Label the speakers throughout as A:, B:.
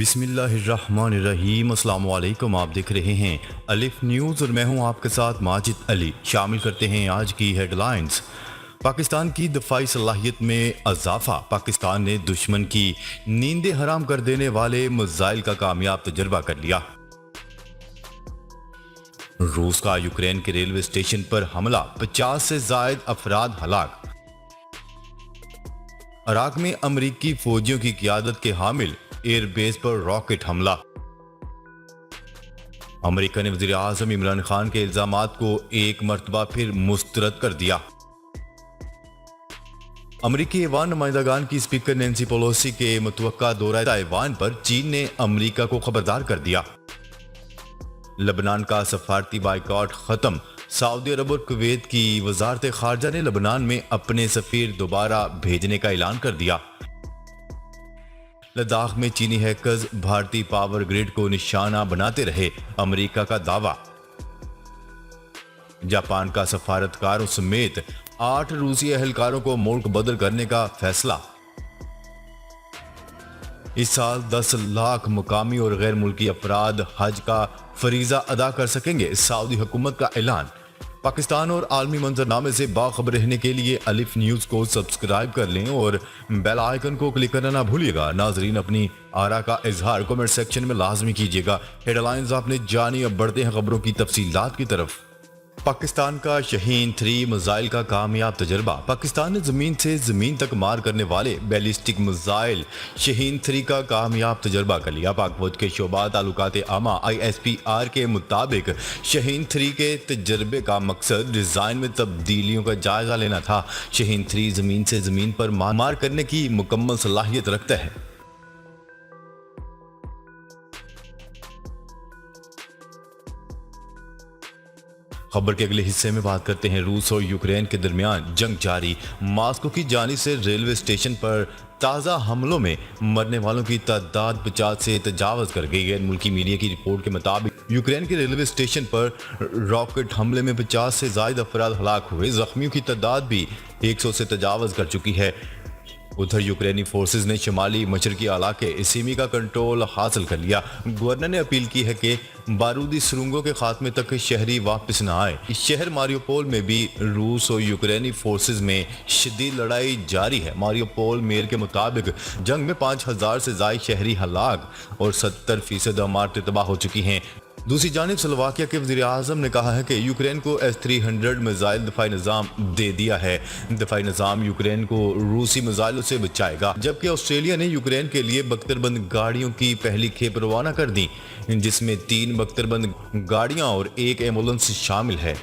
A: بسم اللہ الرحمن الرحیم۔ السلام علیکم، آپ دیکھ رہے ہیں الف نیوز اور میں ہوں آپ کے ساتھ ماجد علی۔ شامل کرتے ہیں آج کی ہیڈ لائنز۔ پاکستان کی دفاعی صلاحیت میں اضافہ، پاکستان نے دشمن کی نیندیں حرام کر دینے والے میزائل کا کامیاب تجربہ کر لیا۔ روس کا یوکرین کے ریلوے اسٹیشن پر حملہ، 50 سے زائد افراد ہلاک۔ عراق میں امریکی فوجیوں کی قیادت کے حامل ایئر بیس پر راکٹ حملہ۔ امریکہ نے وزیر اعظم عمران خان کے الزامات کو ایک مرتبہ پھر مسترد کر دیا۔ امریکی ایوان نمائندگان کی اسپیکر نینسی پیلوسی کے متوقع دورہ تائیوان پر چین نے امریکہ کو خبردار کر دیا۔ لبنان کا سفارتی بائیکاٹ ختم، سعودی عرب اور کویت کی وزارت خارجہ نے لبنان میں اپنے سفیر دوبارہ بھیجنے کا اعلان کر دیا۔ لداخ میں چینی ہیکرز بھارتی پاور گریڈ کو نشانہ بناتے رہے، امریکہ کا دعویٰ۔ جاپان کا سفارتکاروں سمیت 8 روسی اہلکاروں کو ملک بدر کرنے کا فیصلہ۔ اس سال 10 لاکھ مقامی اور غیر ملکی افراد حج کا فریضہ ادا کر سکیں گے، سعودی حکومت کا اعلان۔ پاکستان اور عالمی منظرنامے سے باخبر رہنے کے لیے الف نیوز کو سبسکرائب کر لیں اور بیل آئیکن کو کلک کرنا نہ بھولیے گا۔ ناظرین، اپنی آراء کا اظہار کمنٹ سیکشن میں لازمی کیجیے گا۔ ہیڈ لائنز آپ نے جانی، اب بڑھتے ہیں خبروں کی تفصیلات کی طرف۔ پاکستان کا شاہین 3 میزائل کا کامیاب تجربہ۔ پاکستان نے زمین سے زمین تک مار کرنے والے بیلسٹک میزائل شاہین 3 کا کامیاب تجربہ کر لیا۔ پاک فوج کے شعبہ تعلقات عامہ ISPR کے مطابق شاہین 3 کے تجربے کا مقصد ڈیزائن میں تبدیلیوں کا جائزہ لینا تھا۔ شاہین 3 زمین سے زمین پر مار کرنے کی مکمل صلاحیت رکھتا ہے۔ خبر کے اگلے حصے میں بات کرتے ہیں روس اور یوکرین کے درمیان جنگ جاری۔ ماسکو کی جانب سے ریلوے اسٹیشن پر تازہ حملوں میں مرنے والوں کی تعداد 50 سے تجاوز کر گئی ہے۔ ملکی میڈیا کی رپورٹ کے مطابق یوکرین کے ریلوے اسٹیشن پر راکٹ حملے میں 50 سے زائد افراد ہلاک ہوئے، زخمیوں کی تعداد بھی 100 سے تجاوز کر چکی ہے۔ ادھر یوکرینی فورسز نے شمالی مشرقی علاقے اسیمی کا کنٹرول حاصل کر لیا۔ گورنر نے اپیل کی ہے کہ بارودی سرنگوں کے خاتمے تک شہری واپس نہ آئے۔ شہر ماریوپول میں بھی روس اور یوکرینی فورسز میں شدید لڑائی جاری ہے۔ ماریوپول میئر کے مطابق جنگ میں 5000 سے زائد شہری ہلاک اور 70% عمارتیں تباہ ہو چکی ہیں۔ دوسری جانب سلوواکیہ کے وزیر اعظم نے کہا ہے کہ یوکرین کو S-300 میزائل دفاعی نظام دے دیا ہے۔ دفاعی نظام یوکرین کو روسی میزائلوں سے بچائے گا، جبکہ آسٹریلیا نے یوکرین کے لیے بختربند گاڑیوں کی پہلی کھیپ روانہ کر دی، جس میں 3 بختربند گاڑیاں اور 1 ایمبولینس شامل ہے۔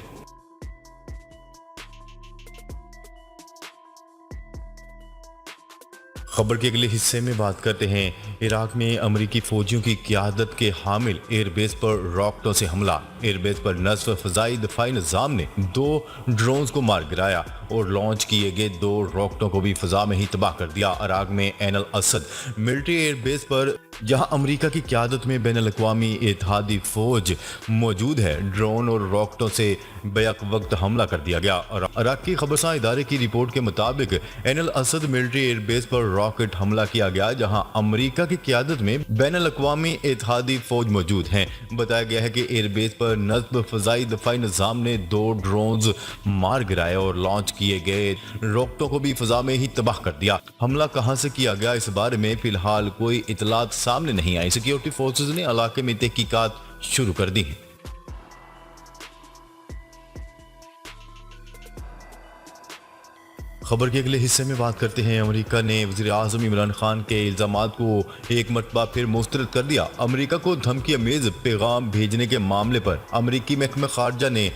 A: خبر کے اگلے حصے میں بات کرتے ہیں عراق میں امریکی فوجیوں کی قیادت کے حامل ایئر بیس پر راکٹوں سے حملہ۔ ایئر بیس پر نصب فضائی دفاعی نظام نے 2 ڈرونز کو مار گرایا اور لانچ کیے گئے 2 راکٹوں کو بھی فضا میں ہی تباہ کر دیا۔ عراق میں عین الاسد ملٹری ایئر بیس پر، جہاں امریکہ کی قیادت میں بین الاقوامی اتحادی فوج موجود ہے، ڈرون اور راکٹوں سے بیک وقت حملہ کر دیا گیا۔ عراق کی خبرساں ادارے کی رپورٹ کے مطابق عین الاسد ملٹری ایئر بیس پر راکٹ حملہ کیا گیا، جہاں امریکہ کی قیادت میں بین الاقوامی اتحادی فوج موجود ہیں۔ بتایا گیا ہے کہ ایئر بیس پر نصب فضائی دفاعی نظام نے 2 ڈرونز مار گرائے اور لانچ کیے گئے راکٹوں کو بھی فضا میں ہی تباہ کر دیا۔ حملہ کہاں سے کیا گیا، اس بارے میں فی الحال کوئی اطلاعات سامنے نہیں آئی۔ سیکیورٹی فورسز نے علاقے میں تحقیقات شروع کر دی ہیں۔ خبر کے اگلے حصے میں بات کرتے ہیں امریکہ نے وزیر اعظم عمران خان کے الزامات کو ایک مرتبہ پھر مسترد کر دیا۔ امریکہ کو دھمکی آمیز پیغام بھیجنے کے معاملے پر امریکی محکمہ خارجہ نے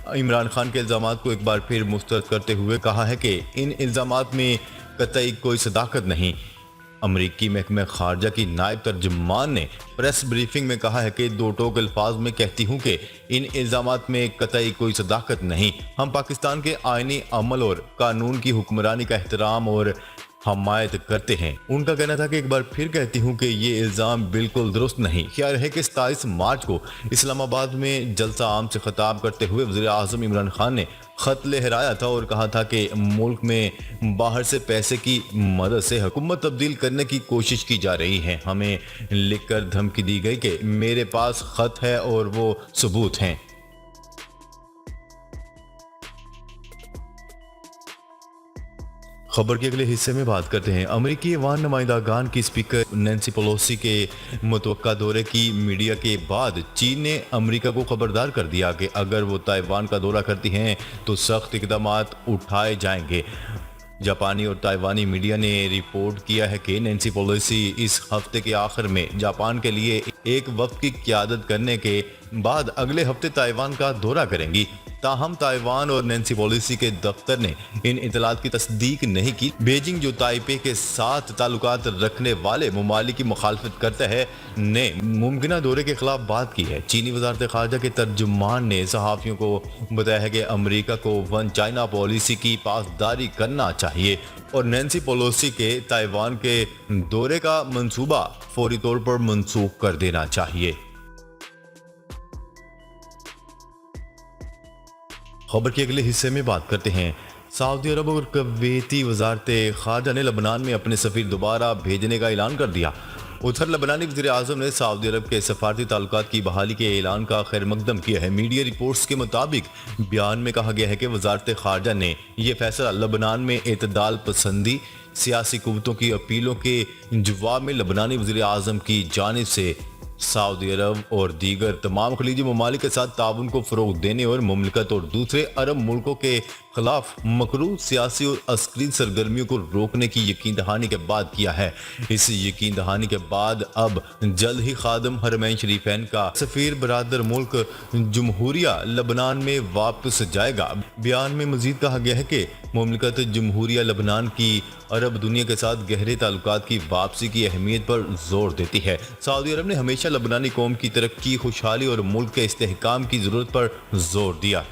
A: عمران خان کے الزامات کو ایک بار پھر مسترد کرتے ہوئے کہا ہے کہ ان الزامات میں قطعی کوئی صداقت نہیں۔ امریکی محکمہ خارجہ کی نائب ترجمان نے پریس بریفنگ میں کہا ہے کہ 2 ٹوک الفاظ میں کہتی ہوں کہ ان الزامات میں قطعی کوئی صداقت نہیں۔ ہم پاکستان کے آئینی عمل اور قانون کی حکمرانی کا احترام اور حمایت کرتے ہیں۔ ان کا کہنا تھا کہ ایک بار پھر کہتی ہوں کہ یہ الزام بالکل درست نہیں۔ خیال ہے کہ 27 مارچ کو اسلام آباد میں جلسہ عام سے خطاب کرتے ہوئے وزیر اعظم عمران خان نے خط لہرایا تھا اور کہا تھا کہ ملک میں باہر سے پیسے کی مدد سے حکومت تبدیل کرنے کی کوشش کی جا رہی ہے۔ ہمیں لکھ کر دھمکی دی گئی کہ میرے پاس خط ہے اور وہ ثبوت ہیں۔ خبر کے اگلے حصے میں بات کرتے ہیں۔ امریکی ایوان نمائندگان کی اسپیکر نینسی پیلوسی کے متوقع دورے کی میڈیا کے بعد چین نے امریکہ کو خبردار کر دیا کہ اگر وہ تائیوان کا دورہ کرتی ہیں تو سخت اقدامات اٹھائے جائیں گے۔ جاپانی اور تائیوانی میڈیا نے رپورٹ کیا ہے کہ نینسی پیلوسی اس ہفتے کے آخر میں جاپان کے لیے ایک وفد کی قیادت کرنے کے بعد اگلے ہفتے تائیوان کا دورہ کریں گی۔ تاہم تائیوان اور نینسی پیلوسی کے دفتر نے ان اطلاعات کی تصدیق نہیں کی۔ بیجنگ، جو تائپے کے ساتھ تعلقات رکھنے والے ممالک کی مخالفت کرتا ہے، نے ممکنہ دورے کے خلاف بات کی ہے۔ چینی وزارت خارجہ کے ترجمان نے صحافیوں کو بتایا ہے کہ امریکہ کو ون چائنا پالیسی کی پاسداری کرنا چاہیے اور نینسی پیلوسی کے تائیوان کے دورے کا منصوبہ فوری طور پر منسوخ کر دینا چاہیے۔ خبر کے اگلے حصے میں بات کرتے ہیں۔ سعودی عرب اور کویتی وزارت خارجہ نے لبنان میں اپنے سفیر دوبارہ بھیجنے کا اعلان کر دیا۔ ادھر لبنانی وزیر اعظم نے سعودی عرب کے سفارتی تعلقات کی بحالی کے اعلان کا خیر مقدم کیا ہے۔ میڈیا رپورٹس کے مطابق بیان میں کہا گیا ہے کہ وزارت خارجہ نے یہ فیصلہ لبنان میں اعتدال پسندی سیاسی قوتوں کی اپیلوں کے جواب میں لبنانی وزیر اعظم کی جانب سے سعودی عرب اور دیگر تمام خلیجی ممالک کے ساتھ تعاون کو فروغ دینے اور مملکت اور دوسرے عرب ملکوں کے خلاف مکروہ سیاسی اور عسکری سرگرمیوں کو روکنے کی یقین دہانی کے بعد کیا ہے۔ اس یقین دہانی کے بعد اب جلد ہی خادم حرمین شریفین کا سفیر برادر ملک جمہوریہ لبنان میں واپس جائے گا۔ بیان میں مزید کہا گیا ہے کہ مملکت جمہوریہ لبنان کی عرب دنیا کے ساتھ گہرے تعلقات کی واپسی کی اہمیت پر زور دیتی ہے۔ سعودی عرب نے ہمیشہ لبنانی قوم کی ترقی، خوشحالی اور ملک کے استحکام کی ضرورت پر زور دیا۔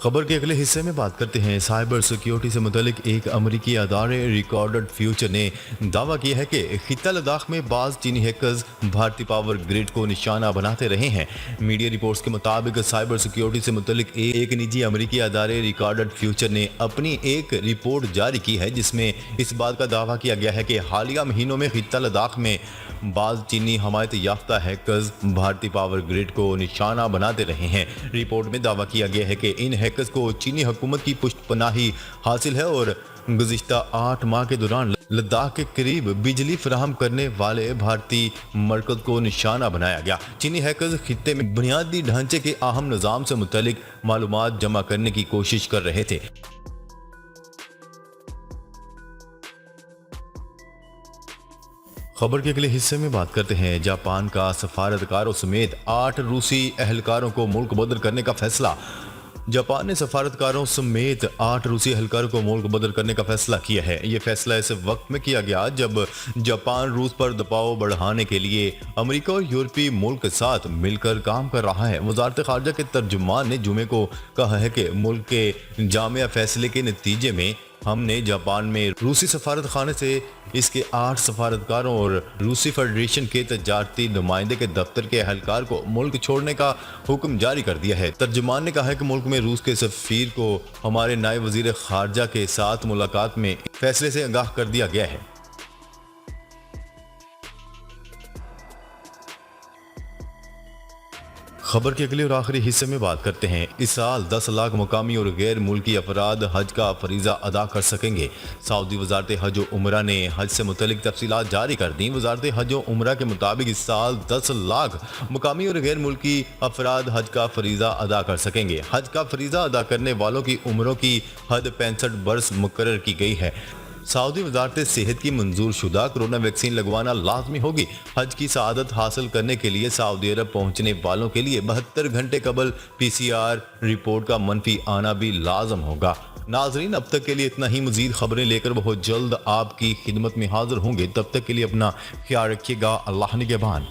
A: خبر کے اگلے حصے میں بات کرتے ہیں۔ سائبر سیکیورٹی سے متعلق ایک امریکی ادارے ریکارڈڈ فیوچر نے دعویٰ کیا ہے کہ خطہ لداخ میں بعض چینی ہیکرز بھارتی پاور گرڈ کو نشانہ بناتے رہے ہیں۔ میڈیا رپورٹس کے مطابق سائبر سیکیورٹی سے متعلق ایک نجی امریکی ادارے ریکارڈڈ فیوچر نے اپنی ایک رپورٹ جاری کی ہے جس میں اس بات کا دعویٰ کیا گیا ہے کہ حالیہ مہینوں میں خطہ لداخ میں بعض چینی حمایت یافتہ ہیکرز بھارتی پاور گرڈ کو نشانہ بناتے رہے ہیں۔ رپورٹ میں دعویٰ کیا گیا ہے کہ ان ہیکرز کو چینی حکومت کی پشت پناہی حاصل ہے اور گزشتہ 8 ماہ کے دوران لداخ کے قریب بجلی فراہم کرنے والے بھارتی مرکز کو نشانہ بنایا گیا۔ چینی ہیکرز خطے میں بنیادی ڈھانچے کے اہم نظام سے متعلق معلومات جمع کرنے کی کوشش کر رہے تھے۔ خبر کے اگلے حصے میں بات کرتے ہیں۔ جاپان کا سفارتکاروں سمیت 8 روسی اہلکاروں کو ملک بدر کرنے کا فیصلہ۔ جاپان نے سفارتکاروں سمیت 8 روسی اہلکاروں کو ملک بدر کرنے کا فیصلہ کیا ہے۔ یہ فیصلہ ایسے وقت میں کیا گیا جب جاپان روس پر دباؤ بڑھانے کے لیے امریکہ اور یورپی ملک کے ساتھ مل کر کام کر رہا ہے۔ وزارت خارجہ کے ترجمان نے جمعے کو کہا ہے کہ ملک کے جامع فیصلے کے نتیجے میں ہم نے جاپان میں روسی سفارت خانے سے اس کے 8 سفارتکاروں اور روسی فیڈریشن کے تجارتی نمائندے کے دفتر کے اہلکار کو ملک چھوڑنے کا حکم جاری کر دیا ہے۔ ترجمان نے کہا ہے کہ ملک میں روس کے سفیر کو ہمارے نائب وزیر خارجہ کے ساتھ ملاقات میں فیصلے سے آگاہ کر دیا گیا ہے۔ خبر کے اگلے اور آخری حصے میں بات کرتے ہیں۔ اس سال 10 لاکھ مقامی اور غیر ملکی افراد حج کا فریضہ ادا کر سکیں گے۔ سعودی وزارت حج و عمرہ نے حج سے متعلق تفصیلات جاری کر دیں۔ وزارت حج و عمرہ کے مطابق اس سال 10 لاکھ مقامی اور غیر ملکی افراد حج کا فریضہ ادا کر سکیں گے۔ حج کا فریضہ ادا کرنے والوں کی عمروں کی حد 65 برس مقرر کی گئی ہے۔ سعودی وزارت صحت کی منظور شدہ کرونا ویکسین لگوانا لازمی ہوگی۔ حج کی سعادت حاصل کرنے کے لیے سعودی عرب پہنچنے والوں کے لیے 72 گھنٹے قبل PCR رپورٹ کا منفی آنا بھی لازم ہوگا۔ ناظرین، اب تک کے لیے اتنا ہی۔ مزید خبریں لے کر بہت جلد آپ کی خدمت میں حاضر ہوں گے۔ تب تک کے لیے اپنا خیال رکھیے گا۔ اللہ نگہبان۔